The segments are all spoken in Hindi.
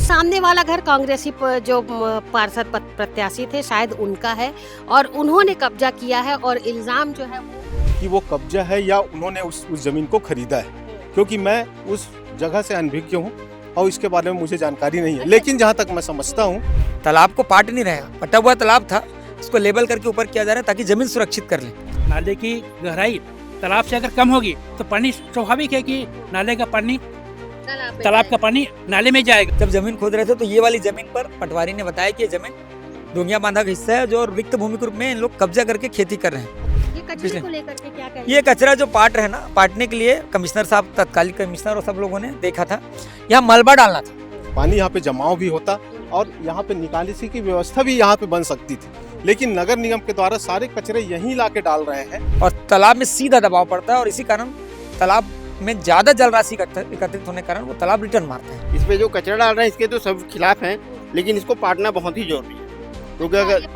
सामने वाला घर कांग्रेसी जो पार्षद प्रत्याशी थे शायद उनका है और उन्होंने कब्जा किया है और इल्जाम जो है कि वो कब्जा है या उन्होंने उस जमीन को खरीदा है, क्योंकि मैं उस जगह से अनभिज्ञ हूँ और इसके बारे में मुझे जानकारी नहीं है। लेकिन जहाँ तक मैं समझता हूँ, तालाब को पाट नहीं रहा, पटा हुआ तालाब था, उसको लेबल करके ऊपर किया जा रहा है ताकि जमीन सुरक्षित कर लें। नाले की गहराई तालाब से अगर कम होगी तो पानी स्वाभाविक है कि नाले का पानी तालाब का पानी नाले में जाएगा। जब जमीन खोद रहे थे तो ये वाली जमीन पर पटवारी ने बताया कि ये जमीन डोंगिया बांधा का हिस्सा है जो रिक्त भूमि के रूप में इन लोग कब्जा करके खेती कर रहे हैं। ये कचरे को लेकर के क्या कहेंगे? ये कचरा जो पाट रहे ना, पाटने के लिए कमिश्नर साहब, तत्कालीन कमिश्नर और सब लोगों ने देखा था, यहाँ मलबा डालना था, पानी यहाँ पे जमाव भी होता और यहाँ पे निकासी की व्यवस्था भी यहाँ पे बन सकती थी, लेकिन नगर निगम के द्वारा सारे कचरे यहीं ला के डाल रहे हैं और तालाब में सीधा दबाव पड़ता है और इसी कारण तालाब में ज्यादा जल राशि एकत्रित होने के कारण वो तालाब रिटर्न मारते हैं। इस पे जो कचरा डाल रहे हैं इसके तो सब खिलाफ हैं, लेकिन इसको पाटना बहुत ही जरूरी है, क्योंकि अगर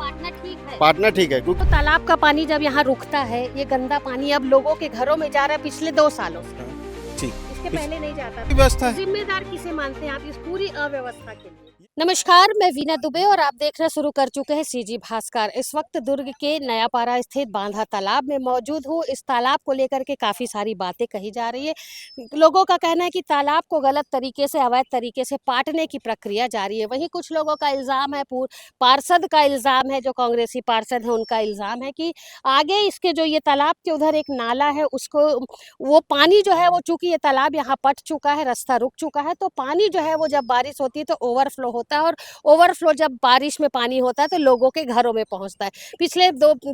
पाटना ठीक है तो तालाब का पानी जब यहाँ रुकता है, ये गंदा पानी अब लोगों के घरों में जा रहा है पिछले 2 सालों से, ठीक, इसके पहले नहीं जाता था। व्यवस्था है। जिम्मेदार किसे मानते हैं आप इस पूरी अव्यवस्था के लिए? नमस्कार, मैं वीना दुबे और आप देखना शुरू कर चुके हैं सीजी भास्कर। इस वक्त दुर्ग के नयापारा स्थित बांधा तालाब में मौजूद हूँ। इस तालाब को लेकर के काफ़ी सारी बातें कही जा रही है। लोगों का कहना है कि तालाब को गलत तरीके से, अवैध तरीके से पाटने की प्रक्रिया जारी है। वहीं कुछ लोगों का इल्ज़ाम है, पार्षद का इल्ज़ाम है, जो कांग्रेसी पार्षद है उनका इल्ज़ाम है कि आगे इसके जो ये तालाब के उधर एक नाला है, उसको वो पानी जो है वो, चूँकि ये तालाब यहाँ पट चुका है, रास्ता रुक चुका है, तो पानी जो है वो जब बारिश होती है तो ओवरफ्लो होता है और ओवरफ्लो जब बारिश में पानी होता है तो लोगों के घरों में पहुंचता है। पिछले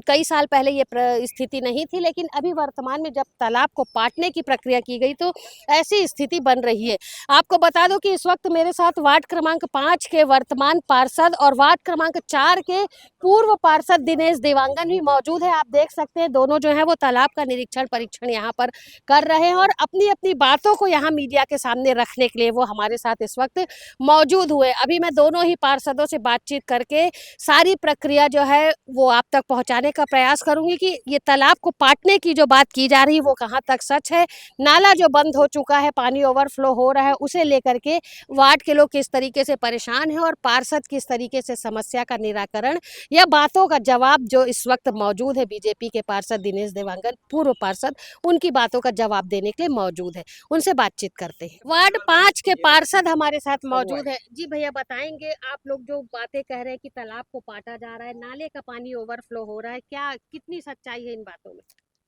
कई साल पहले ये स्थिति नहीं थी, लेकिन अभी वर्तमान में जब तालाब को पाटने की प्रक्रिया की गई तो ऐसी स्थिति बन रही है। आपको बता दूं कि इस वक्त मेरे साथ वार्ड क्रमांक 5 के वर्तमान पार्षद और वार्ड क्रमांक 4 के पूर्व पार्षद दिनेश देवांगन भी मौजूद है। आप देख सकते हैं दोनों जो है वो तालाब का निरीक्षण परीक्षण यहाँ पर कर रहे हैं और अपनी अपनी बातों को यहाँ मीडिया के सामने रखने के लिए वो हमारे साथ इस वक्त मौजूद हुए। अभी मैं दोनों ही पार्षदों से बातचीत करके सारी प्रक्रिया जो है वो आप तक पहुंचाने का प्रयास करूंगी कि ये तालाब को पाटने की जो बात की जा रही है वो कहां तक सच है, नाला जो बंद हो चुका है, पानी ओवरफ्लो हो रहा है, उसे लेकर के वार्ड के लोग किस तरीके से परेशान हैं और पार्षद किस तरीके से समस्या का निराकरण या बातों का जवाब, जो इस वक्त मौजूद है बीजेपी के पार्षद दिनेश देवांगन पूर्व पार्षद, उनकी बातों का जवाब देने के लिए मौजूद है। उनसे बातचीत करते हैं। वार्ड 5 के पार्षद हमारे साथ मौजूद है। जी भैया, बताएंगे आप लोग जो बातें कह रहे हैं कि तालाब को पाटा जा रहा है, नाले का पानी ओवरफ्लो हो रहा है, क्या कितनी सच्चाई है इन बातों में?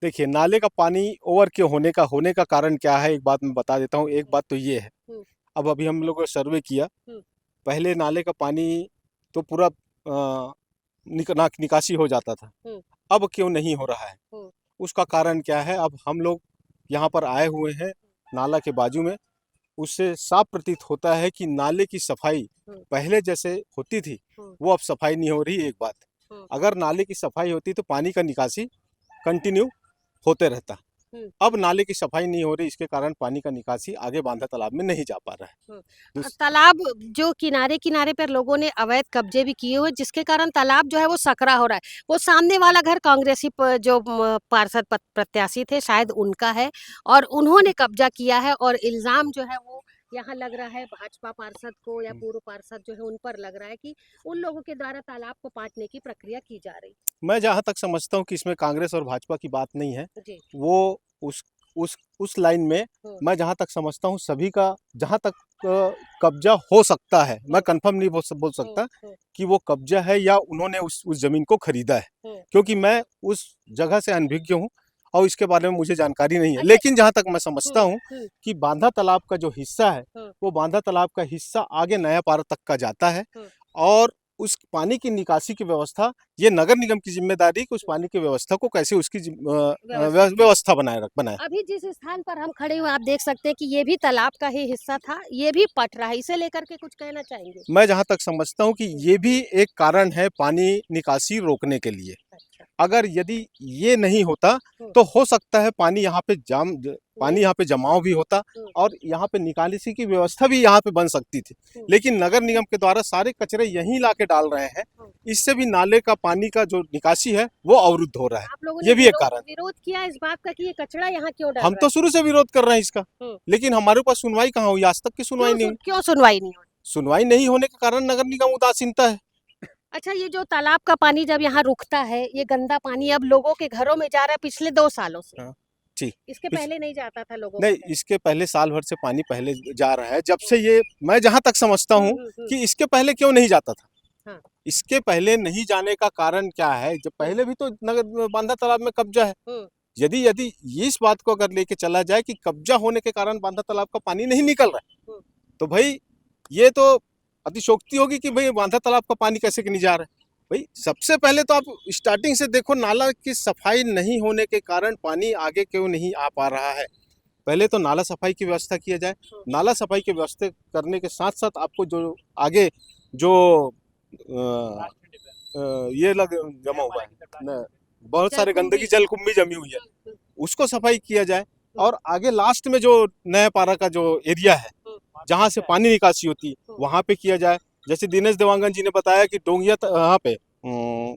देखिए, नाले का पानी ओवर के होने का कारण क्या है, एक बात मैं बता देता हूँ। एक बात तो ये है, अब अभी हम लोगों ने सर्वे किया, पहले नाले का पानी तो पूरा निकासी हो जाता था, अब क्यों नहीं हो रहा है, उसका कारण क्या है? अब हम लोग यहाँ पर आए हुए हैं नाला के बाजू में, उससे साफ प्रतीत होता है कि नाले की सफाई पहले जैसे होती थी वो अब सफाई नहीं हो रही। एक बात, अगर नाले की सफाई होती तो पानी का निकासी कंटिन्यू होते रहता। अब नाले की सफाई नहीं हो रही, इसके कारण पानी का निकासी आगे बांधा तालाब में नहीं जा पा रहा है। तालाब जो किनारे किनारे पर लोगों ने अवैध कब्जे भी किए हुए, जिसके कारण तालाब जो है वो सकरा हो रहा है। वो सामने वाला घर कांग्रेसी जो पार्षद प्रत्याशी थे शायद उनका है और उन्होंने कब्जा किया है और इल्जाम जो है वो यहाँ लग रहा है भाजपा पार्षद को या पूर्व पार्षद जो है उन पर लग रहा है कि उन लोगों के द्वारा तालाब को पाटने की प्रक्रिया की जा रही। मैं जहाँ तक समझता हूँ कि इसमें कांग्रेस और भाजपा की बात नहीं है, वो उस लाइन में मैं जहाँ तक समझता हूँ सभी का जहाँ तक कब्जा हो सकता है, मैं कंफर्म नहीं बोल सकता कि वो कब्जा है या उन्होंने उस जमीन को खरीदा है, क्योंकि मैं उस जगह से अनभिज्ञ हूँ और इसके बारे में मुझे जानकारी नहीं है। लेकिन जहाँ तक मैं समझता हूँ कि बांधा तालाब का जो हिस्सा है वो बांधा तालाब का हिस्सा आगे नयापारा तक का जाता है और उस पानी की निकासी की व्यवस्था ये नगर निगम की जिम्मेदारी कि उस पानी की व्यवस्था को कैसे उसकी व्यवस्था बनाए। अभी जिस स्थान पर हम खड़े हुए आप देख सकते हैं कि ये भी तालाब का ही हिस्सा था, ये भी पट रहा है, इसे लेकर के कुछ कहना चाहेंगे? मैं जहाँ तक समझता हूँ कि ये भी एक कारण है पानी निकासी रोकने के लिए। अगर यदि ये नहीं होता तो हो सकता है पानी यहाँ पे जमाव भी होता और यहाँ पे निकासी की व्यवस्था भी यहाँ पे बन सकती थी, लेकिन नगर निगम के द्वारा सारे कचरे यहीं ला के डाल रहे हैं, इससे भी नाले का पानी का जो निकासी है वो अवरुद्ध हो रहा है। ये भी एक कारण। विरोध किया इस बात का कि ये कचरा यहाँ क्यों डाल हम तो शुरू से विरोध कर रहे हैं इसका, लेकिन हमारे पास सुनवाई कहाँ हुई, आज तक की सुनवाई नहीं हुई। क्यों सुनवाई नहीं हुई? सुनवाई नहीं होने के कारण नगर निगम उदासीनता है। अच्छा, ये जो तालाब का पानी जब यहाँ रुकता है, ये गंदा पानी अब लोगों के घरों में जा रहा है पिछले 2 सालों से। हाँ, जी। इसके पहले नहीं जाता था लोगों नहीं, के इसके पहले साल भर से पानी पहले जा रहा है। जब से ये मैं जहाँ तक समझता हूँ कि इसके पहले क्यों नहीं जाता था। हाँ। इसके पहले नहीं जाने का कारण क्या है? जब पहले भी तो नगर बांधा तालाब में कब्जा है। यदि यदि इस बात को अगर लेके चला जाए कि कब्जा होने के कारण बांधा तालाब का पानी नहीं निकल रहा है, तो भाई ये तो अतिशोक्ति होगी कि भाई बांधा तालाब का पानी कैसे कि नहीं जा रहा है। भाई सबसे पहले तो आप स्टार्टिंग से देखो, नाला की सफाई नहीं होने के कारण पानी आगे क्यों नहीं आ पा रहा है। पहले तो नाला सफाई की व्यवस्था किया जाए। नाला सफाई की व्यवस्था करने के साथ साथ आपको जो आगे जो ये लग जमा हुआ है, बहुत सारे गंदगी जलकुंभी जमी हुई है, उसको सफाई किया जाए। और आगे लास्ट में जो नया पारा का जो एरिया है जहाँ से पानी निकासी होती है वहाँ पे किया जाए। जैसे दिनेश देवांगन जी ने बताया कि डोंगिया यहाँ पे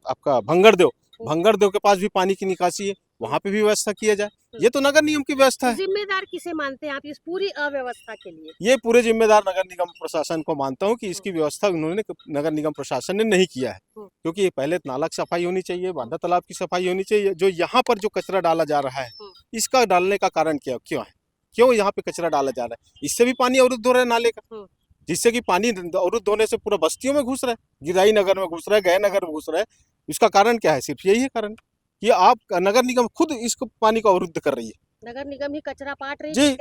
आपका भंगरदेव के पास भी पानी की निकासी है, वहाँ पे भी व्यवस्था किया जाए। ये तो नगर निगम की व्यवस्था है। जिम्मेदार किसे मानते हैं आप इस पूरी अव्यवस्था के लिए? ये पूरे जिम्मेदार नगर निगम प्रशासन को मानता हूँ कि इसकी व्यवस्था उन्होंने नगर निगम प्रशासन ने नहीं किया है। क्योंकि पहले नाला की सफाई होनी चाहिए, बांधा तालाब की सफाई होनी चाहिए। जो यहाँ पर जो कचरा डाला जा रहा है, इसका डालने का कारण क्यों है? क्यों यहाँ पे कचरा डाला जा रहा है? इससे भी पानी अवरुद्ध हो रहा है नाले का, जिससे कि पानी अवरुद्ध होने से पूरा बस्तियों में घुस रहा है, गिराई नगर में घुस रहा है, गया नगर में घुस रहा है। इसका कारण क्या है? सिर्फ यही है कारण कि आप नगर निगम खुद इसको पानी को अवरुद्ध कर रही है। नगर निगम ही कचरा पाट रही जी। है,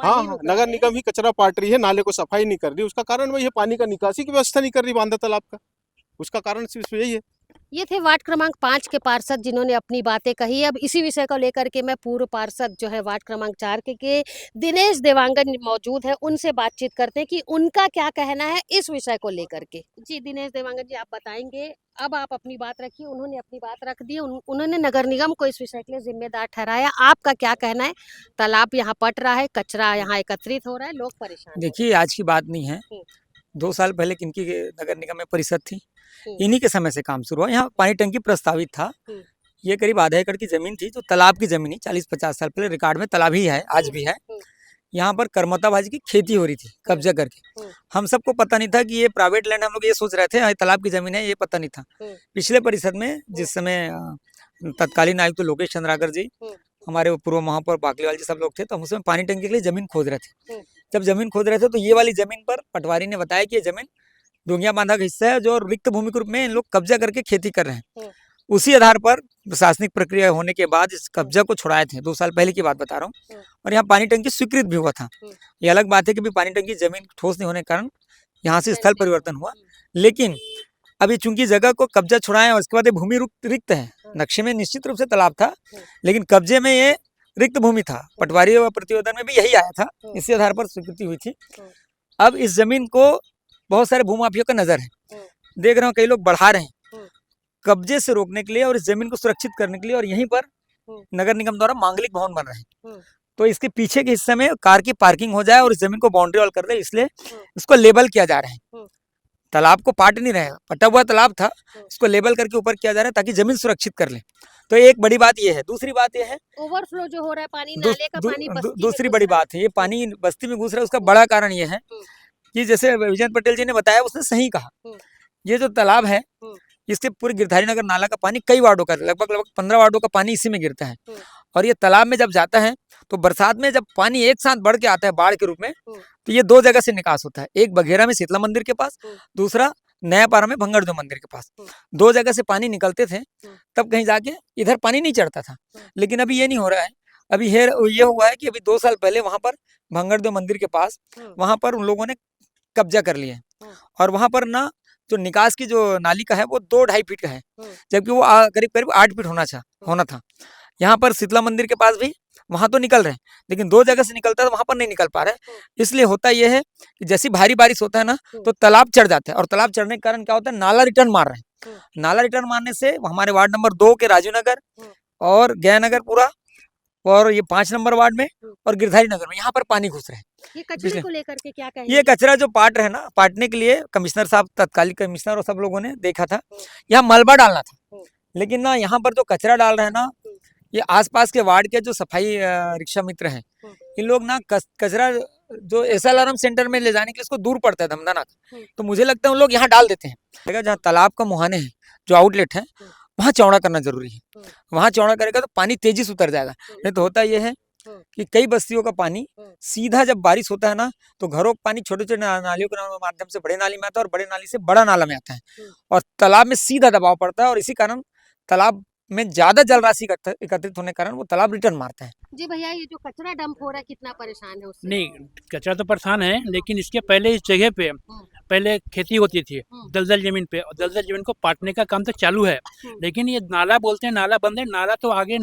हाँ, नगर निगम ही कचरा पाट रही है, नाले को सफाई नहीं कर रही। उसका कारण वही है, पानी का निकासी की व्यवस्था नहीं कर रही बांधा तालाब का। उसका कारण सिर्फ यही है। ये थे वार्ड क्रमांक 5 के पार्षद जिन्होंने अपनी बातें कही। अब इसी विषय को लेकर के मैं पूर्व पार्षद जो है वार्ड क्रमांक 4 के दिनेश देवांगन मौजूद है, उन्से बातचीत करते हैं कि उनका क्या कहना है इस विषय को लेकर के। जी दिनेश देवांगन जी, आप बताएंगे। अब आप अपनी बात रखिए, उन्होंने अपनी बात रख दी। उन्होंने नगर निगम को इस विषय के लिए जिम्मेदार ठहराया। आपका क्या कहना है? तालाब यहाँ पट रहा है, कचरा यहाँ एकत्रित हो रहा है, लोग परेशान। देखिए, आज की बात नहीं है। 2 साल पहले किनकी नगर निगम में परिषद थी, इन्हीं के समय से काम शुरू हुआ। यहाँ पानी टंकी प्रस्तावित था। ये करीब आधा एकड़ की जमीन थी, जो तालाब की जमीन ही 40-50 साल पहले रिकॉर्ड में तालाब ही है, आज भी है। यहाँ पर करमोता भाजी की खेती हो रही थी कब्जा करके। हम सबको पता नहीं था कि ये प्राइवेट लैंड, हम लोग ये सोच रहे थे तालाब की जमीन है, ये पता नहीं था। पिछले परिषद में जिस समय तत्कालीन आयुक्त लोकेश चंद्राकर जी, हमारे पूर्व महापौर बाकलीवाल जी, सब लोग थे, तो हम उसमें पानी टंकी के लिए जमीन खोद रहे थे। जब जमीन खोद रहे थे तो ये वाली जमीन पर पटवारी ने बताया कि ये जमीन डोंगिया बांधा का हिस्सा है, जो रिक्त भूमि के रूप में इन लोग कब्जा करके खेती कर रहे हैं। उसी आधार पर प्रशासनिक प्रक्रिया होने के बाद इस कब्जा को छुड़ाए थे। 2 साल पहले की बात बता रहा हूँ। और यहाँ पानी टंकी स्वीकृत भी हुआ था। ये अलग बात है कि पानी टंकी जमीन ठोस नहीं होने के कारण यहाँ से स्थल परिवर्तन हुआ। लेकिन अभी चूंकि जगह को कब्जा छुड़ाए और उसके बाद भूमि रिक्त है, नक्शे में निश्चित रूप से तालाब था, लेकिन कब्जे में ये रिक्त भूमि था। पटवारी व प्रतिवेदन में भी यही आया था, इसी आधार पर स्वीकृति हुई थी। अब इस जमीन को बहुत सारे भूमाफियों का नजर है, देख रहे हो कई लोग बढ़ा रहे हैं कब्जे से रोकने के लिए और इस जमीन को सुरक्षित करने के लिए। और यहीं पर नगर निगम द्वारा मांगलिक भवन बन रहे हैं, तो इसके पीछे के हिस्से में कार की पार्किंग हो जाए और इस जमीन को बाउंड्री वॉल कर दे, इसलिए इसको लेबल किया जा रहा है। तालाब को पाट नहीं रहे, पटा हुआ तालाब था, इसको लेबल करके ऊपर किया जा रहा है ताकि जमीन सुरक्षित कर ले। तो एक बड़ी बात ये है। दूसरी बात ये है, ओवरफ्लो जो हो रहा है पानी, नाले का पानी दूसरी बड़ी बात है, ये पानी बस्ती में घुस रहा है। उसका बड़ा कारण ये है कि जैसे विजय पटेल जी ने बताया, उसने सही कहा, ये जो तालाब है इसके पूरे गिरधारी नगर नाला का पानी कई वार्डों का, लगभग 15 वार्डों का पानी इसी में गिरता है। और ये तालाब में जब जाता है तो बरसात में जब पानी एक साथ बढ़ के आता है बाढ़ के रूप में, तो ये 2 जगह से निकास होता है। एक बघेरा में शीतला मंदिर के पास, दूसरा नया पारा में भंगरदेव मंदिर के पास। 2 जगह से पानी निकलते थे, तब कहीं जाके इधर पानी नहीं चढ़ता था। लेकिन अभी ये नहीं हो रहा है। अभी ये हुआ है कि अभी 2 साल पहले वहां पर भंगरदेव मंदिर के पास, वहां पर उन लोगों ने कब्जा कर लिया है। और वहां पर ना जो निकास की जो नाली का है वो 2-2.5 फीट का है, जबकि वो करीब करीब 8 फीट होना था। यहाँ पर शीतला मंदिर के पास भी वहां तो निकल रहे हैं, लेकिन 2 जगह से निकलता है, वहां पर नहीं निकल पा रहा है। इसलिए होता यह है कि जैसी भारी बारिश होता है ना, तो तालाब चढ़ जाता है। और तालाब चढ़ने के कारण क्या होता है, नाला रिटर्न मार रहे हैं। नाला रिटर्न मारने से हमारे वार्ड नंबर 2 के राजू नगर और गया नगर पूरा, और ये 5 नंबर वार्ड में और गिरधारी नगर में यहाँ पर पानी घुस रहे हैं। ये कचरे को लेकर के क्या कहेंगे? ये कचरा जो पाट रहे ना, पाटने के लिए कमिश्नर साहब, तत्कालीन कमिश्नर और सब लोगों ने देखा था, यहाँ मलबा डालना था। लेकिन ना यहाँ पर जो कचरा डाल रहे हैं ना, ये आसपास के वार्ड के जो सफाई रिक्शा मित्र हैं, इन लोग ना कचरा जो SLRM सेंटर में ले जाने के लिए इसको दूर पड़ता है धमदाना का, हम्म। तो मुझे लगता है उन लोग यहाँ डाल देते हैं। जगह जहाँ तालाब का मुहाने हैं, जो आउटलेट है, वहाँ चौड़ा करना जरूरी है। वहाँ चौड़ा करेगा तो पानी तेजी से उतर जाएगा। नहीं तो होता यह है कि कई बस्तियों का पानी सीधा जब बारिश होता है ना, तो घरों का पानी छोटे छोटे नालियों के माध्यम से बड़े नाली में आता है और बड़े नाली से बड़ा नाला में आता है और तालाब में सीधा दबाव पड़ता है और इसी कारण तालाब में ज्यादा जल राशि एकत्रित होने के कारण वो तालाब रिटर्न मारता है। जी भैया, ये जो कचरा डंप हो रहा है कितना परेशान है उससे? नहीं, कचरा तो परेशान है, लेकिन इसके पहले इस जगह पे पहले खेती होती थी दलदल जमीन पे, और दलदल जमीन को पाटने का काम तो चालू है। लेकिन ये नाला बोलते हैं, नाला बंद है। नाला तो आगे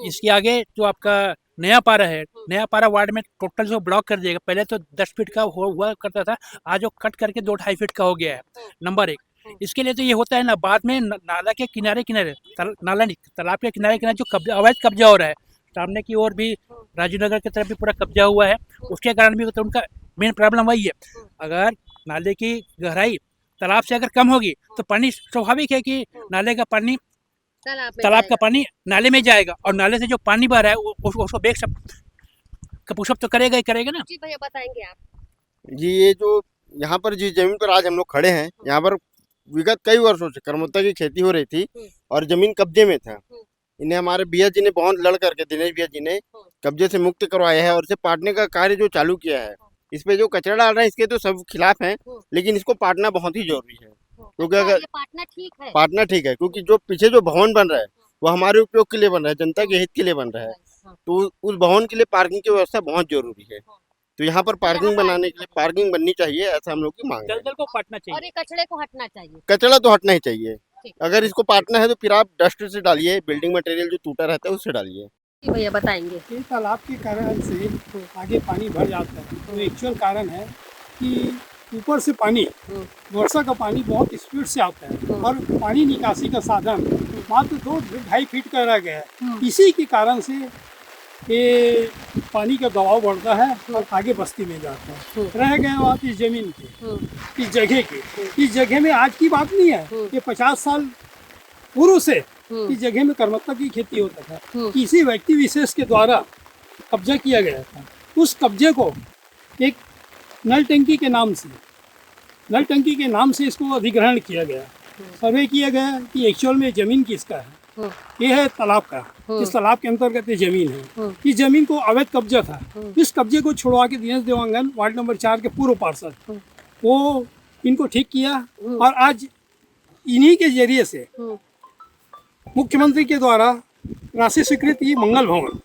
इसके आगे जो आपका नया पारा है, नया पारा वार्ड में टोटल जो ब्लॉक कर दिएगा। पहले तो 10 फीट का हुआ करता था, आज वो कट करके 2-2.5 फीट का हो गया है। नंबर 1, इसके लिए तो ये होता है ना, बाद में नाला के किनारे किनारे, नाला नहीं, तालाब के किनारे किनारे जो कब्जा, अवैध कब्जा हो रहा है, सामने की ओर भी राजीव नगर की तरफ भी पूरा कब्जा हुआ है। उसके कारण भी तो उनका मेन प्रॉब्लम वही है। अगर नाले की गहराई तालाब से अगर कम होगी तो पानी स्वाभाविक है कि नाले का पानी, तालाब का पानी नाले में जाएगा और नाले से जो पानी बह रहा है उसको बेग सब कपुशप तो करेगा ही करेगा ना। जी भैया, बताएंगे आप? जी, ये जो यहाँ पर जिस जमीन पर आज हम लोग खड़े हैं, यहाँ पर विगत कई वर्षों से करमत्ता की खेती हो रही थी और जमीन कब्जे में था। इन्हें हमारे भैया जी ने बहुत लड़ करके, दिनेश भैया जी ने कब्जे से मुक्त करवाया है और इसे पाटने का कार्य जो चालू किया है। इस पे जो कचरा डाल रहे हैं इसके तो सब खिलाफ हैं, लेकिन इसको पाटना बहुत ही जरूरी है। क्योंकि अगर ये पाटना ठीक है, पाटना ठीक है, क्योंकि जो पीछे जो भवन बन रहा है वो हमारे उपयोग के लिए बन रहा है, जनता के हित के लिए बन रहा है। तो उस भवन के लिए पार्किंग की व्यवस्था बहुत जरूरी है। तो यहाँ पर पार्किंग बनाने के लिए पार्किंग बननी चाहिए, ऐसा हम लोग की मांग है। दलदल को पाटना चाहिए और ये कचरे को हटना चाहिए। कचरा तो हटना ही चाहिए। ठीक। अगर इसको पाटना है तो फिर आप डस्ट से डालिए, बिल्डिंग मटेरियल जो टूटा रहता है उससे डालिए। जी भैया, बताएंगे? ये तालाब के कारण से आगे पानी भर जाता है। तो एक्चुअल कारण है कि ऊपर से पानी, वर्षा का पानी बहुत स्पीड से आता है और पानी निकासी का साधन मात्र 2-2.5 फीट का रह गया है। इसी के कारण से ये पानी का दबाव बढ़ता है और आगे बस्ती में जाता है। रह गए बात इस जमीन के, इस जगह के। इस जगह में आज की बात नहीं है, ये 50 साल पूर्व से इस जगह में करमत्ता की खेती होता था। किसी व्यक्ति विशेष के द्वारा कब्जा किया गया था। उस कब्जे को एक नल टंकी के नाम से इसको अधिग्रहण किया गया। सर्वे किया गया कि एक्चुअल में जमीन किसका है। ये है तालाब का, इस तालाब के अंतर्गत ये जमीन है। इस जमीन को अवैध कब्जा था। इस कब्जे को छुड़वा के दिनेश देवांगन वार्ड नंबर 4 के पूर्व पार्षद, वो इनको ठीक किया और आज इन्हीं के जरिए से मुख्यमंत्री के द्वारा राशि स्वीकृति मंगल भवन,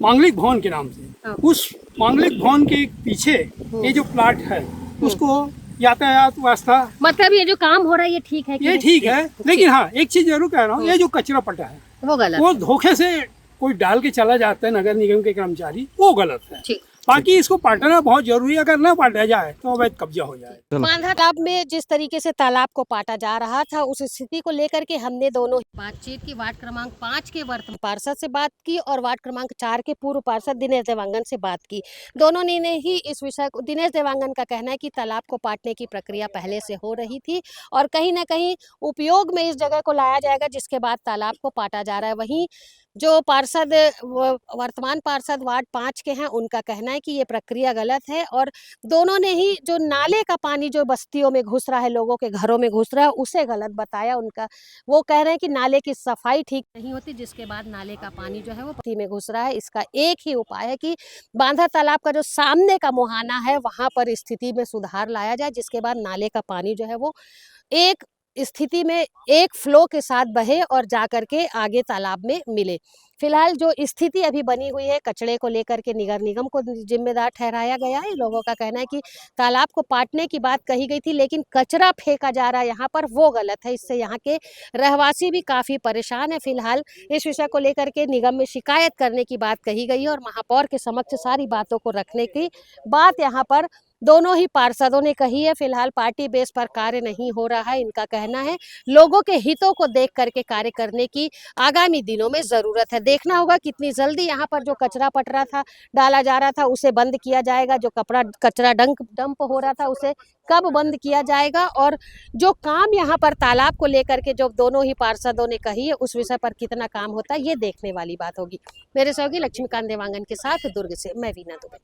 मांगलिक भवन के नाम से, उस मांगलिक भवन के पीछे ये जो प्लाट है उसको यातायात व्यवस्था, मतलब ये जो काम हो रहा है ये ठीक है? ये ठीक है, लेकिन हाँ एक चीज जरूर कह रहा हूँ, ये जो कचरा पटा है वो गलत, वो धोखे से कोई डाल के चला जाता है नगर निगम के कर्मचारी, वो गलत है। ठीक। बाकी इसको पाटना बहुत जरूरी है, अगर न पाटा जाए तो अवैध कब्जा हो जाए। बांधा तालाब में जिस तरीके से तालाब को पाटा जा रहा था, उस स्थिति को लेकर के हमने दोनों बातचीत की। वार्ड क्रमांक 5 के वर्तमान पार्षद से बात की और वार्ड क्रमांक 4 के पूर्व पार्षद दिनेश देवांगन से बात की। दोनों ने ही इस विषय को, दिनेश देवांगन का कहना है कि तालाब को पाटने की प्रक्रिया पहले से हो रही थी और कहीं ना कहीं उपयोग में इस जगह को लाया जाएगा, जिसके बाद तालाब को पाटा जा रहा है। वहीं जो पार्षद, वर्तमान पार्षद वार्ड 5 के हैं, उनका कहना है कि ये प्रक्रिया गलत है और दोनों ने ही जो नाले का पानी जो बस्तियों में घुस रहा है, लोगों के घरों में घुस रहा है, उसे गलत बताया। उनका वो कह रहे हैं कि नाले की सफाई ठीक नहीं होती, जिसके बाद नाले का पानी जो है वो बस्ती में घुस रहा है। इसका एक ही उपाय है कि बांधा तालाब का जो सामने का मुहाना है वहां पर स्थिति में सुधार लाया जाए, जिसके बाद नाले का पानी जो है वो एक स्थिति में एक फ्लो के साथ बहे और जाकर के आगे तालाब में मिले। फिलहाल जो स्थिति अभी बनी हुई है, कचरे को लेकर के नगर निगम को जिम्मेदार ठहराया गया है। लोगों का कहना है कि तालाब को पाटने की बात कही गई थी, लेकिन कचरा फेंका जा रहा है यहाँ पर, वो गलत है। इससे यहाँ के रहवासी भी काफी परेशान है। फिलहाल इस विषय को लेकर के निगम में शिकायत करने की बात कही गई है और महापौर के समक्ष सारी बातों को रखने की बात यहाँ पर दोनों ही पार्षदों ने कही है। फिलहाल पार्टी बेस पर कार्य नहीं हो रहा है, इनका कहना है। लोगों के हितों को देख करके कार्य करने की आगामी दिनों में जरूरत है। देखना होगा कितनी जल्दी यहाँ पर जो कचरा पट रहा था, डाला जा रहा था, उसे बंद किया जाएगा। जो कचरा डंप हो रहा था उसे कब बंद किया जाएगा और जो काम यहाँ पर तालाब को लेकर के जो दोनों ही पार्षदों ने कही है, उस विषय पर कितना काम होता है, ये देखने वाली बात होगी। मेरे सहयोगी लक्ष्मीकांत देवांगन के साथ दुर्ग से मैं वीना दुबे।